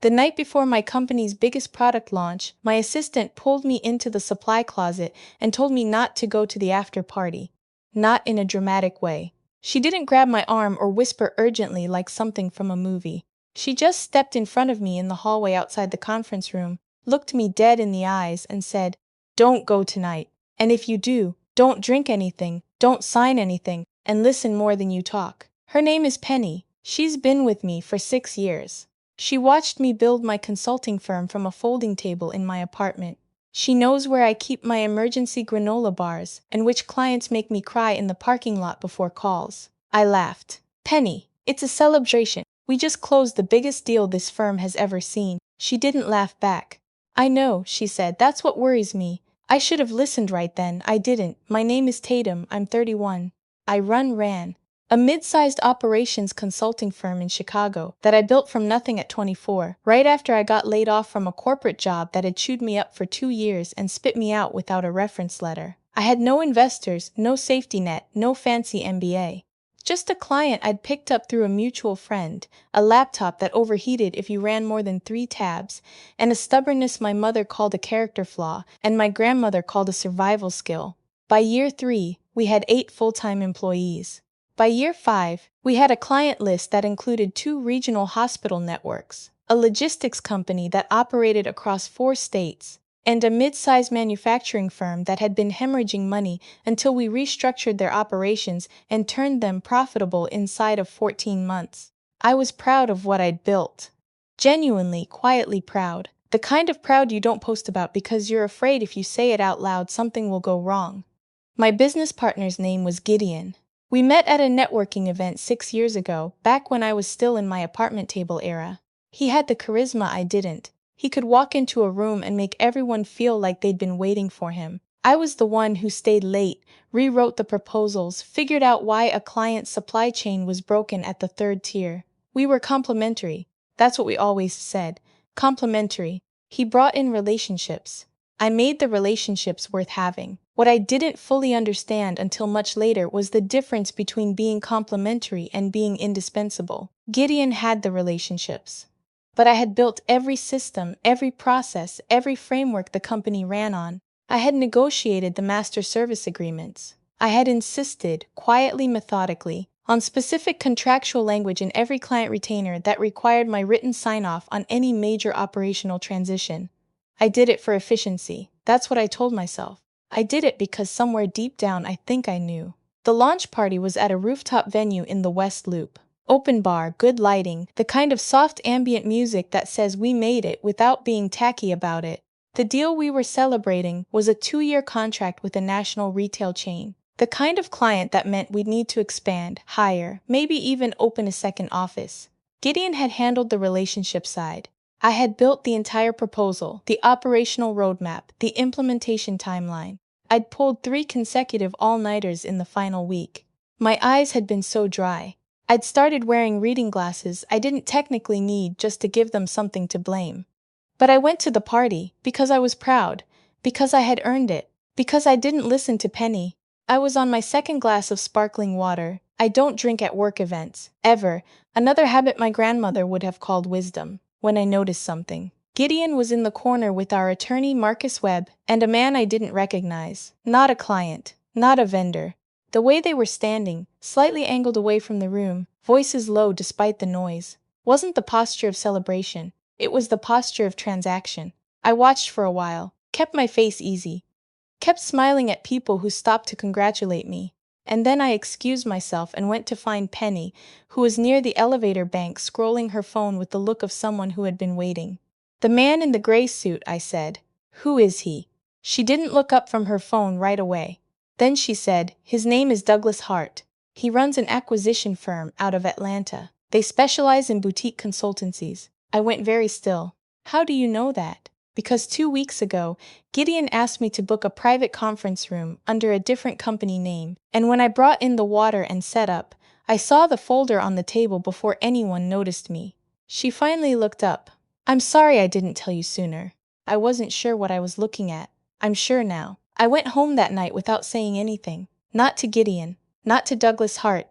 The night before my company's biggest product launch, my assistant pulled me into the supply closet and told me not to go to the after party. Not in a dramatic way. She didn't grab my arm or whisper urgently like something from a movie. She just stepped in front of me in the hallway outside the conference room, looked me dead in the eyes, and said, "Don't go tonight. And if you do, don't drink anything, don't sign anything, and listen more than you talk." Her name is Penny. She's been with me for 6 years. She watched me build my consulting firm from a folding table in my apartment. She knows where I keep my emergency granola bars and which clients make me cry in the parking lot before calls. I laughed. "Penny, it's a celebration. We just closed the biggest deal this firm has ever seen." She didn't laugh back. "I know," she said, "that's what worries me. I should have listened right then. I didn't. My name is Tatum. I'm 31. I ran a mid-sized operations consulting firm in Chicago that I built from nothing at 24, right after I got laid off from a corporate job that had chewed me up for 2 years and spit me out without a reference letter. I had no investors, no safety net, no fancy MBA. Just a client I'd picked up through a mutual friend, a laptop that overheated if you ran more than 3 tabs, and a stubbornness my mother called a character flaw and my grandmother called a survival skill. By year 3, we had 8 full-time employees. By year 5, we had a client list that included 2 regional hospital networks, a logistics company that operated across 4 states, and a mid-sized manufacturing firm that had been hemorrhaging money until we restructured their operations and turned them profitable inside of 14 months. I was proud of what I'd built. Genuinely, quietly proud. The kind of proud you don't post about because you're afraid if you say it out loud something will go wrong. My business partner's name was Gideon. We met at a networking event 6 years ago, back when I was still in my apartment table era. He had the charisma I didn't. He could walk into a room and make everyone feel like they'd been waiting for him. I was the one who stayed late, rewrote the proposals, figured out why a client's supply chain was broken at the 3rd tier. We were complementary. That's what we always said. Complementary. He brought in relationships. I made the relationships worth having. What I didn't fully understand until much later was the difference between being complementary and being indispensable. Gideon had the relationships. But I had built every system, every process, every framework the company ran on. I had negotiated the master service agreements. I had insisted, quietly, methodically, on specific contractual language in every client retainer that required my written sign-off on any major operational transition. I did it for efficiency. That's what I told myself. I did it because somewhere deep down I think I knew. The launch party was at a rooftop venue in the West Loop. Open bar, good lighting, the kind of soft ambient music that says we made it without being tacky about it. The deal we were celebrating was a 2-year contract with a national retail chain. The kind of client that meant we'd need to expand, hire, maybe even open a second office. Gideon had handled the relationship side. I had built the entire proposal, the operational roadmap, the implementation timeline. I'd pulled 3 consecutive all-nighters in the final week. My eyes had been so dry. I'd started wearing reading glasses I didn't technically need just to give them something to blame. But I went to the party, because I was proud, because I had earned it, because I didn't listen to Penny. I was on my 2nd glass of sparkling water. I don't drink at work events, ever, another habit my grandmother would have called wisdom. When I noticed something. Gideon was in the corner with our attorney Marcus Webb and a man I didn't recognize. Not a client, not a vendor. The way they were standing, slightly angled away from the room, voices low despite the noise, wasn't the posture of celebration. It was the posture of transaction. I watched for a while, kept my face easy, kept smiling at people who stopped to congratulate me. And then I excused myself and went to find Penny, who was near the elevator bank scrolling her phone with the look of someone who had been waiting. "The man in the gray suit," I said. "Who is he?" She didn't look up from her phone right away. Then she said, "His name is Douglas Hart. He runs an acquisition firm out of Atlanta. They specialize in boutique consultancies." I went very still. "How do you know that?" Because 2 weeks ago, Gideon asked me to book a private conference room under a different company name, and when I brought in the water and set up, I saw the folder on the table before anyone noticed me. She finally looked up. "I'm sorry I didn't tell you sooner. I wasn't sure what I was looking at. I'm sure now." I went home that night without saying anything. Not to Gideon, not to Douglas Hart,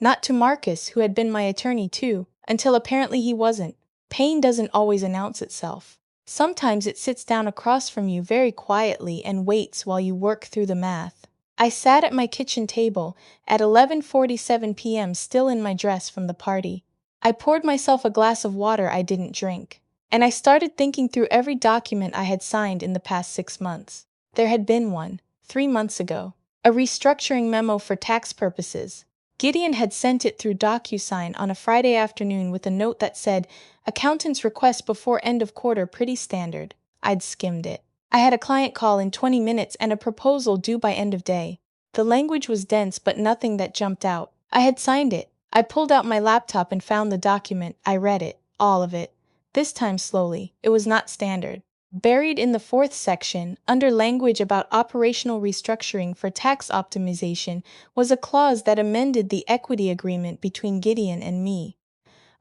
not to Marcus, who had been my attorney too, until apparently he wasn't. Pain doesn't always announce itself. Sometimes it sits down across from you very quietly and waits while you work through the math. I sat at my kitchen table at 11:47 p.m. still in my dress from the party. I poured myself a glass of water I didn't drink. And I started thinking through every document I had signed in the past 6 months. There had been one, 3 months ago. A restructuring memo for tax purposes. Gideon had sent it through DocuSign on a Friday afternoon with a note that said, "Accountant's request before end of quarter pretty standard." I'd skimmed it. I had a client call in 20 minutes and a proposal due by end of day. The language was dense but nothing that jumped out. I had signed it. I pulled out my laptop and found the document. I read it, all of it. This time slowly. It was not standard. Buried in the fourth section, under language about operational restructuring for tax optimization, was a clause that amended the equity agreement between Gideon and me.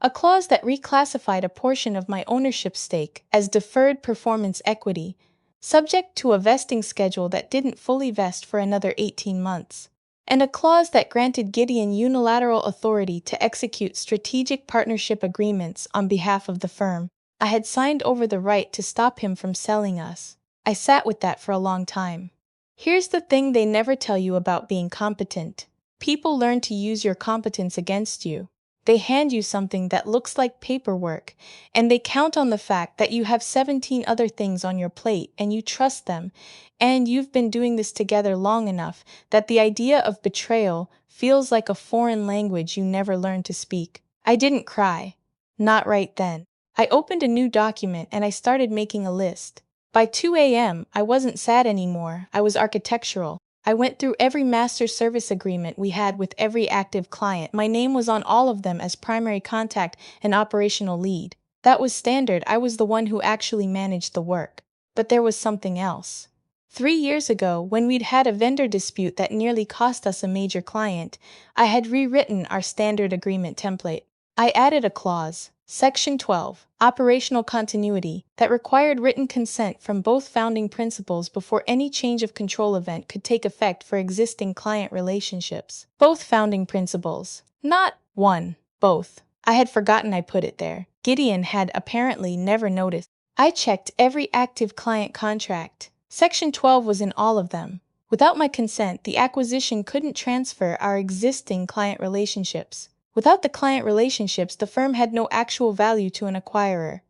A clause that reclassified a portion of my ownership stake as deferred performance equity, subject to a vesting schedule that didn't fully vest for another 18 months. And a clause that granted Gideon unilateral authority to execute strategic partnership agreements on behalf of the firm. I had signed over the right to stop him from selling us. I sat with that for a long time. Here's the thing they never tell you about being competent. People learn to use your competence against you. They hand you something that looks like paperwork, and they count on the fact that you have 17 other things on your plate and you trust them, and you've been doing this together long enough that the idea of betrayal feels like a foreign language you never learned to speak. I didn't cry. Not right then. I opened a new document and I started making a list. By 2 a.m., I wasn't sad anymore, I was architectural. I went through every master service agreement we had with every active client. My name was on all of them as primary contact and operational lead. That was standard. I was the one who actually managed the work. But there was something else. 3 years ago, when we'd had a vendor dispute that nearly cost us a major client, I had rewritten our standard agreement template. I added a clause, Section 12, Operational Continuity, that required written consent from both founding principals before any change of control event could take effect for existing client relationships. Both founding principals. Not one, both. I had forgotten I put it there. Gideon had apparently never noticed. I checked every active client contract. Section 12 was in all of them. Without my consent, the acquisition couldn't transfer our existing client relationships. Without the client relationships, the firm had no actual value to an acquirer.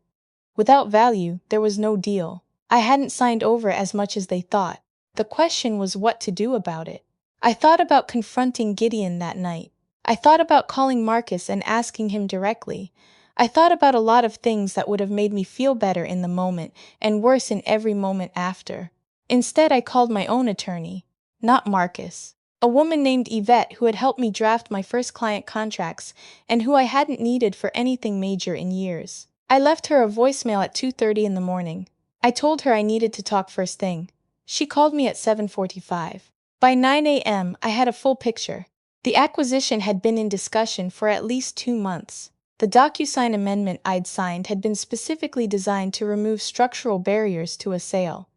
Without value, there was no deal. I hadn't signed over as much as they thought. The question was what to do about it. I thought about confronting Gideon that night. I thought about calling Marcus and asking him directly. I thought about a lot of things that would have made me feel better in the moment and worse in every moment after. Instead, I called my own attorney. Not Marcus. A woman named Yvette who had helped me draft my first client contracts and who I hadn't needed for anything major in years. I left her a voicemail at 2:30 in the morning. I told her I needed to talk first thing. She called me at 7:45. By 9 a.m., I had a full picture. The acquisition had been in discussion for at least 2 months. The DocuSign amendment I'd signed had been specifically designed to remove structural barriers to a sale.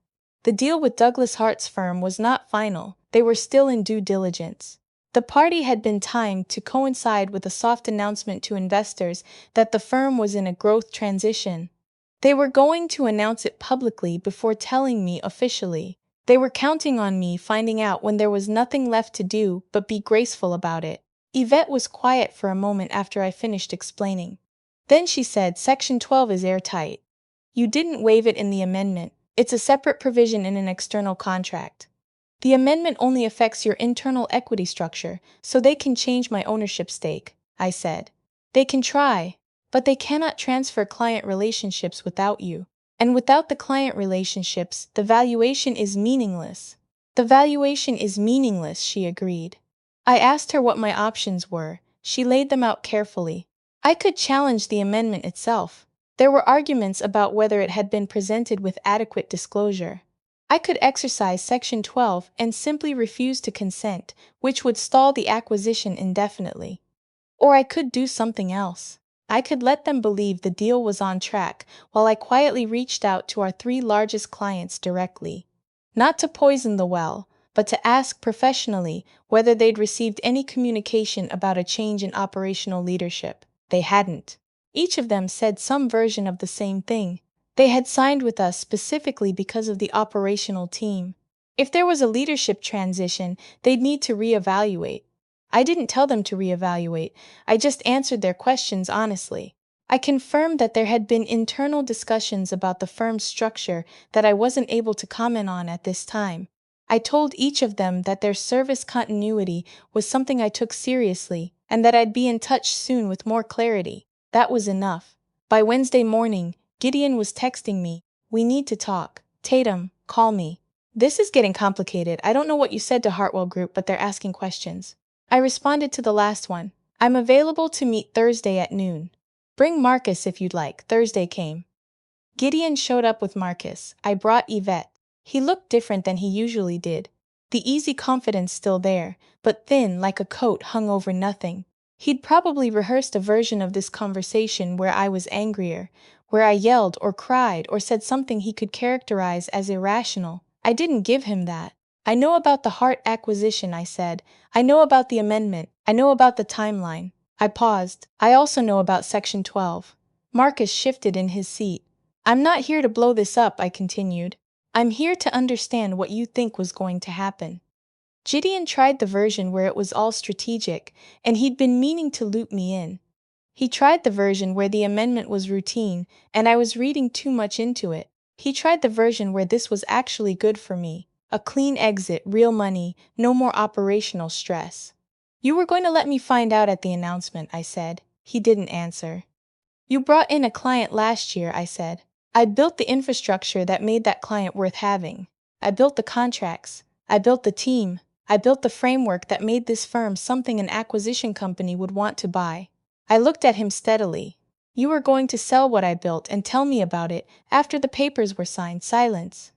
The deal with Douglas Hart's firm was not final. They were still in due diligence. The party had been timed to coincide with a soft announcement to investors that the firm was in a growth transition. They were going to announce it publicly before telling me officially. They were counting on me finding out when there was nothing left to do but be graceful about it. Yvette was quiet for a moment after I finished explaining. Then she said, "Section 12 is airtight. You didn't waive it in the amendment. It's a separate provision in an external contract. The amendment only affects your internal equity structure, so they can change my ownership stake," I said. "They can try, but they cannot transfer client relationships without you. And without the client relationships, the valuation is meaningless." "The valuation is meaningless," she agreed. I asked her what my options were. She laid them out carefully. I could challenge the amendment itself. There were arguments about whether it had been presented with adequate disclosure. I could exercise Section 12 and simply refuse to consent, which would stall the acquisition indefinitely. Or I could do something else. I could let them believe the deal was on track while I quietly reached out to our 3 largest clients directly. Not to poison the well, but to ask professionally whether they'd received any communication about a change in operational leadership. They hadn't. Each of them said some version of the same thing. They had signed with us specifically because of the operational team. If there was a leadership transition, they'd need to reevaluate. I didn't tell them to reevaluate, I just answered their questions honestly. I confirmed that there had been internal discussions about the firm's structure that I wasn't able to comment on at this time. I told each of them that their service continuity was something I took seriously, and that I'd be in touch soon with more clarity. That was enough. By Wednesday morning, Gideon was texting me, "We need to talk. Tatum, call me. This is getting complicated. I don't know what you said to Hartwell Group, but they're asking questions." I responded to the last one. "I'm available to meet Thursday at noon. Bring Marcus if you'd like." Thursday came. Gideon showed up with Marcus. I brought Yvette. He looked different than he usually did. The easy confidence still there, but thin like a coat hung over nothing. He'd probably rehearsed a version of this conversation where I was angrier, where I yelled or cried or said something he could characterize as irrational. I didn't give him that. "I know about the Hart acquisition," I said. "I know about the amendment. I know about the timeline." I paused. "I also know about Section 12. Marcus shifted in his seat. "I'm not here to blow this up," I continued. "I'm here to understand what you think was going to happen." Gideon tried the version where it was all strategic, and he'd been meaning to loop me in. He tried the version where the amendment was routine, and I was reading too much into it. He tried the version where this was actually good for me. A clean exit, real money, no more operational stress. "You were going to let me find out at the announcement," I said. He didn't answer. "You brought in a client last year," I said. "I built the infrastructure that made that client worth having. I built the contracts. I built the team. I built the framework that made this firm something an acquisition company would want to buy." I looked at him steadily. "You were going to sell what I built and tell me about it after the papers were signed." Silence.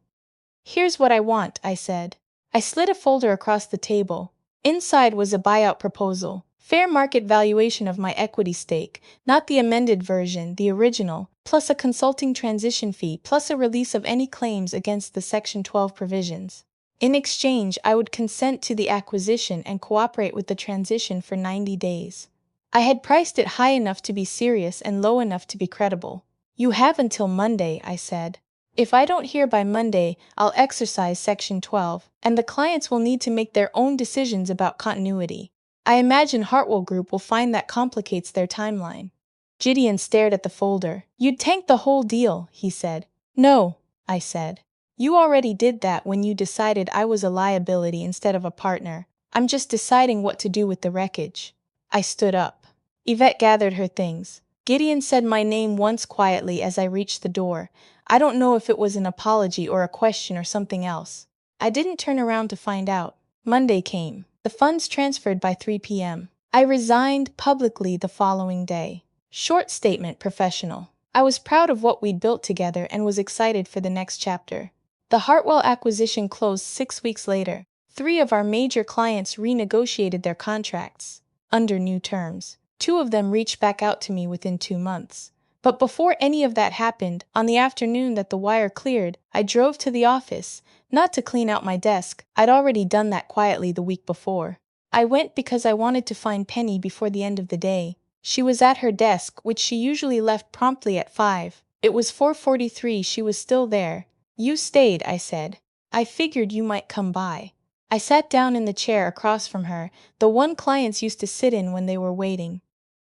"Here's what I want," I said. I slid a folder across the table. Inside was a buyout proposal. Fair market valuation of my equity stake, not the amended version, the original, plus a consulting transition fee, plus a release of any claims against the Section 12 provisions. In exchange, I would consent to the acquisition and cooperate with the transition for 90 days. I had priced it high enough to be serious and low enough to be credible. "You have until Monday," I said. "If I don't hear by Monday, I'll exercise Section 12, and the clients will need to make their own decisions about continuity. I imagine Hartwell Group will find that complicates their timeline." Gideon stared at the folder. "You'd tank the whole deal," he said. "No," I said. "You already did that when you decided I was a liability instead of a partner. I'm just deciding what to do with the wreckage." I stood up. Yvette gathered her things. Gideon said my name once quietly as I reached the door. I don't know if it was an apology or a question or something else. I didn't turn around to find out. Monday came. The funds transferred by 3 p.m. I resigned publicly the following day. Short statement, professional. I was proud of what we'd built together and was excited for the next chapter. The Hartwell acquisition closed 6 weeks later. 3 of our major clients renegotiated their contracts under new terms. 2 of them reached back out to me within 2 months. But before any of that happened, on the afternoon that the wire cleared, I drove to the office, not to clean out my desk. I'd already done that quietly the week before. I went because I wanted to find Penny before the end of the day. She was at her desk, which she usually left promptly at 5. It was 4:43, she was still there. "You stayed," I said. "I figured you might come by." I sat down in the chair across from her, the one clients used to sit in when they were waiting.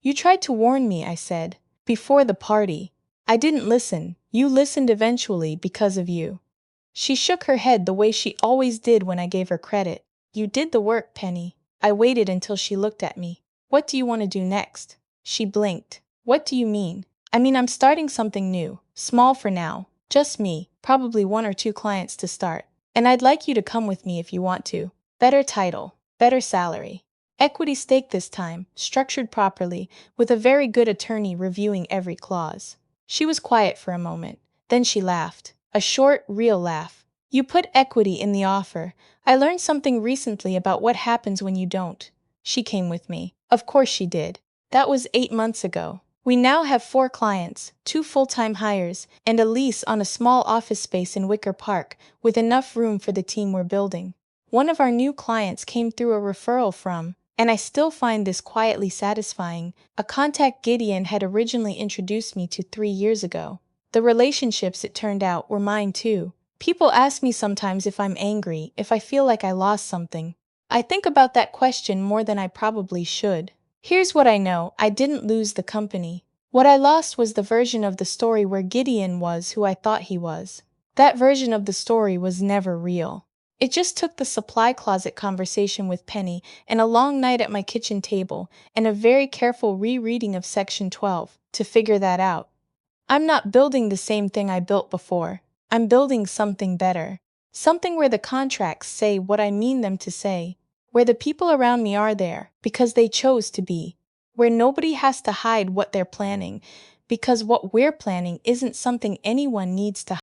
"You tried to warn me," I said. "Before the party. I didn't listen. You listened eventually because of you." She shook her head the way she always did when I gave her credit. "You did the work, Penny." I waited until she looked at me. "What do you want to do next?" She blinked. "What do you mean?" "I mean, I'm starting something new. Small for now. Just me, probably 1 or 2 clients to start. And I'd like you to come with me if you want to. Better title. Better salary. Equity stake this time, structured properly, with a very good attorney reviewing every clause." She was quiet for a moment. Then she laughed. A short, real laugh. "You put equity in the offer. I learned something recently about what happens when you don't." She came with me. Of course she did. That was 8 months ago. We now have 4 clients, 2 full-time hires, and a lease on a small office space in Wicker Park, with enough room for the team we're building. One of our new clients came through a referral from And I still find this quietly satisfying, a contact Gideon had originally introduced me to 3 years ago. The relationships, it turned out, were mine too. People ask me sometimes if I'm angry, if I feel like I lost something. I think about that question more than I probably should. Here's what I know: I didn't lose the company. What I lost was the version of the story where Gideon was who I thought he was. That version of the story was never real. It just took the supply closet conversation with Penny, and a long night at my kitchen table, and a very careful rereading of Section 12, to figure that out. I'm not building the same thing I built before. I'm building something better. Something where the contracts say what I mean them to say. Where the people around me are there because they chose to be. Where nobody has to hide what they're planning, because what we're planning isn't something anyone needs to hide.